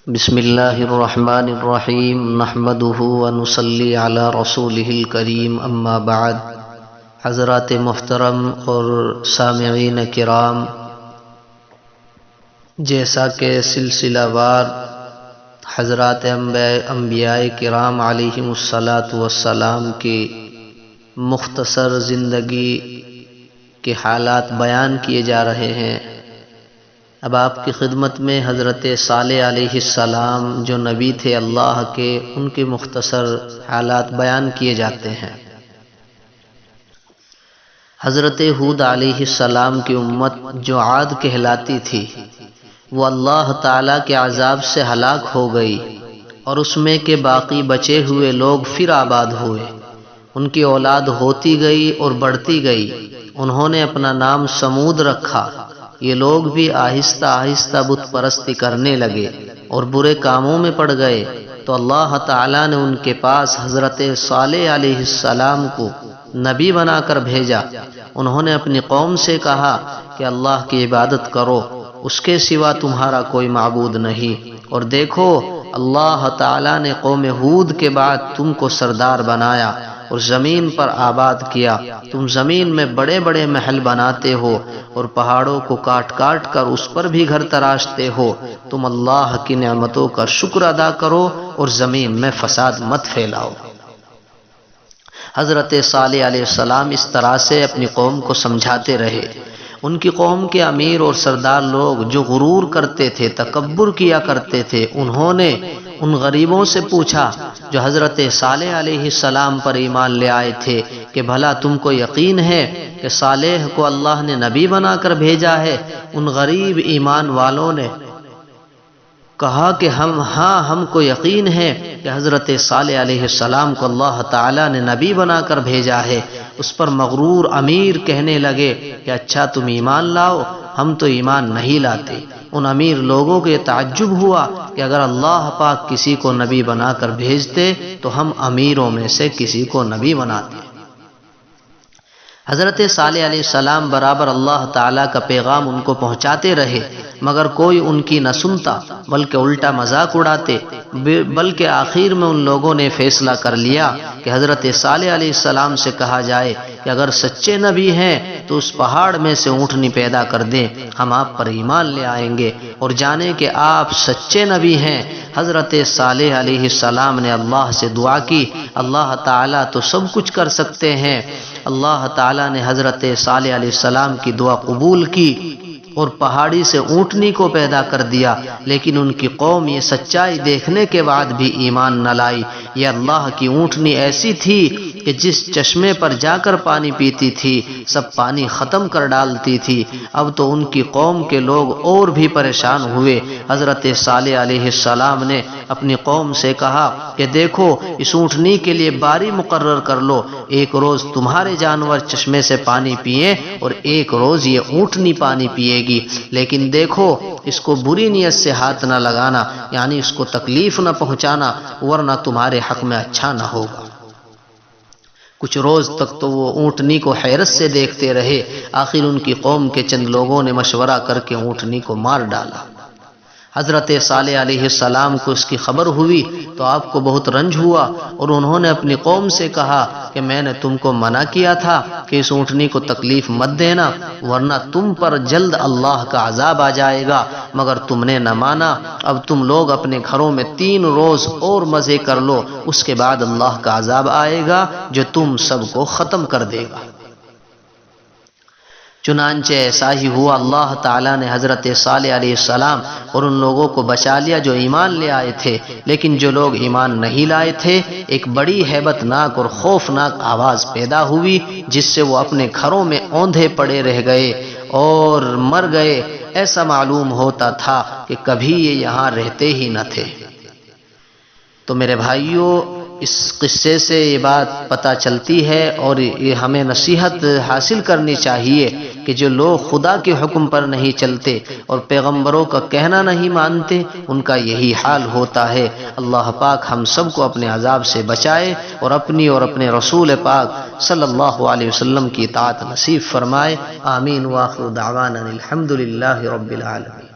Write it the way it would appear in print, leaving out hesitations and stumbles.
بسم اللہ الرحمن الرحیم نحمدہ ونصلی علی رسولہ الکریم اما بعد۔ حضرات محترم اور سامعین کرام، جیسا کہ سلسلہ وار حضرات انبیاء کرام علیہم الصلاۃ والسلام کی مختصر زندگی کے حالات بیان کیے جا رہے ہیں، اب آپ کی خدمت میں حضرت صالح علیہ السلام جو نبی تھے اللہ کے، ان کے مختصر حالات بیان کیے جاتے ہیں۔ حضرت ہود علیہ السلام کی امت جو عاد کہلاتی تھی، وہ اللہ تعالیٰ کے عذاب سے ہلاک ہو گئی، اور اس میں کے باقی بچے ہوئے لوگ پھر آباد ہوئے، ان کی اولاد ہوتی گئی اور بڑھتی گئی، انہوں نے اپنا نام سمود رکھا۔ یہ لوگ بھی آہستہ آہستہ بت پرستی کرنے لگے اور برے کاموں میں پڑ گئے، تو اللہ تعالیٰ نے ان کے پاس حضرت صالح علیہ السلام کو نبی بنا کر بھیجا۔ انہوں نے اپنی قوم سے کہا کہ اللہ کی عبادت کرو، اس کے سوا تمہارا کوئی معبود نہیں، اور دیکھو اللہ تعالیٰ نے قوم ہود کے بعد تم کو سردار بنایا اور زمین پر آباد کیا۔ تم زمین میں بڑے بڑے محل بناتے ہو اور پہاڑوں کو کاٹ کاٹ کر اس پر بھی گھر تراشتے ہو۔ تم اللہ کی نعمتوں کا شکر ادا کرو اور زمین میں فساد مت پھیلاؤ۔ حضرت صالح علیہ السلام اس طرح سے اپنی قوم کو سمجھاتے رہے۔ ان کی قوم کے امیر اور سردار لوگ جو غرور کرتے تھے، تکبر کیا کرتے تھے، انہوں نے ان غریبوں سے پوچھا جو حضرت صالح علیہ السلام پر ایمان لے آئے تھے کہ بھلا تم کو یقین ہے کہ صالح کو اللہ نے نبی بنا کر بھیجا ہے؟ ان غریب ایمان والوں نے کہا کہ ہم کو یقین ہے کہ حضرت صالح علیہ السلام کو اللہ تعالیٰ نے نبی بنا کر بھیجا ہے۔ اس پر مغرور امیر کہنے لگے کہ اچھا تم ایمان لاؤ، ہم تو ایمان نہیں لاتے۔ ان امیر لوگوں کو یہ تعجب ہوا کہ اگر اللہ پاک کسی کو نبی بنا کر بھیجتے تو ہم امیروں میں سے کسی کو نبی بناتے۔ حضرت صالح علیہ السلام برابر اللہ تعالیٰ کا پیغام ان کو پہنچاتے رہے، مگر کوئی ان کی نہ سنتا، بلکہ الٹا مذاق اڑاتے۔ بلکہ آخر میں ان لوگوں نے فیصلہ کر لیا کہ حضرت صالح علیہ السلام سے کہا جائے کہ اگر سچے نبی ہیں تو اس پہاڑ میں سے اونٹنی پیدا کر دیں، ہم آپ پر ایمان لے آئیں گے اور جانیں کہ آپ سچے نبی ہیں۔ حضرت صالح علیہ السلام نے اللہ سے دعا کی، اللہ تعالیٰ تو سب کچھ کر سکتے ہیں۔ اللہ تعالیٰ نے حضرت صالح علیہ السلام کی دعا قبول کی اور پہاڑی سے اونٹنی کو پیدا کر دیا، لیکن ان کی قوم یہ سچائی دیکھنے کے بعد بھی ایمان نہ لائی۔ یہ اللہ کی اونٹنی ایسی تھی کہ جس چشمے پر جا کر پانی پیتی تھی سب پانی ختم کر ڈالتی تھی۔ اب تو ان کی قوم کے لوگ اور بھی پریشان ہوئے۔ حضرت صالح علیہ السلام نے اپنی قوم سے کہا کہ دیکھو اس اونٹنی کے لیے باری مقرر کر لو، ایک روز تمہارے جانور چشمے سے پانی پیئیں اور ایک روز یہ اونٹنی پانی پیے گی، لیکن دیکھو اس کو بری نیت سے ہاتھ نہ لگانا، یعنی اس کو تکلیف نہ پہنچانا، ورنہ تمہارے حق میں اچھا نہ ہوگا۔ کچھ روز تک تو وہ اونٹنی کو حیرت سے دیکھتے رہے، آخر ان کی قوم کے چند لوگوں نے مشورہ کر کے اونٹنی کو مار ڈالا۔ حضرت صالح علیہ السلام کو اس کی خبر ہوئی تو آپ کو بہت رنج ہوا، اور انہوں نے اپنی قوم سے کہا کہ میں نے تم کو منع کیا تھا کہ اس اونٹنی کو تکلیف مت دینا، ورنہ تم پر جلد اللہ کا عذاب آ جائے گا، مگر تم نے نہ مانا۔ اب تم لوگ اپنے گھروں میں 3 روز اور مزے کر لو، اس کے بعد اللہ کا عذاب آئے گا جو تم سب کو ختم کر دے گا۔ چنانچہ ایسا ہی ہوا، اللہ تعالیٰ نے حضرت صالح علیہ السلام اور ان لوگوں کو بچا لیا جو ایمان لے آئے تھے، لیکن جو لوگ ایمان نہیں لائے تھے ایک بڑی ہیبت ناک اور خوفناک آواز پیدا ہوئی جس سے وہ اپنے گھروں میں اوندھے پڑے رہ گئے اور مر گئے۔ ایسا معلوم ہوتا تھا کہ کبھی یہ یہاں رہتے ہی نہ تھے۔ تو میرے بھائیوں، اس قصے سے یہ بات پتہ چلتی ہے اور یہ ہمیں نصیحت حاصل کرنی چاہیے کہ جو لوگ خدا کے حکم پر نہیں چلتے اور پیغمبروں کا کہنا نہیں مانتے، ان کا یہی حال ہوتا ہے۔ اللہ پاک ہم سب کو اپنے عذاب سے بچائے اور اپنی اور اپنے رسول پاک صلی اللہ علیہ وسلم کی اطاعت نصیب فرمائے۔ آمین۔ وآخر دعوانا الحمد للہ رب العالمین۔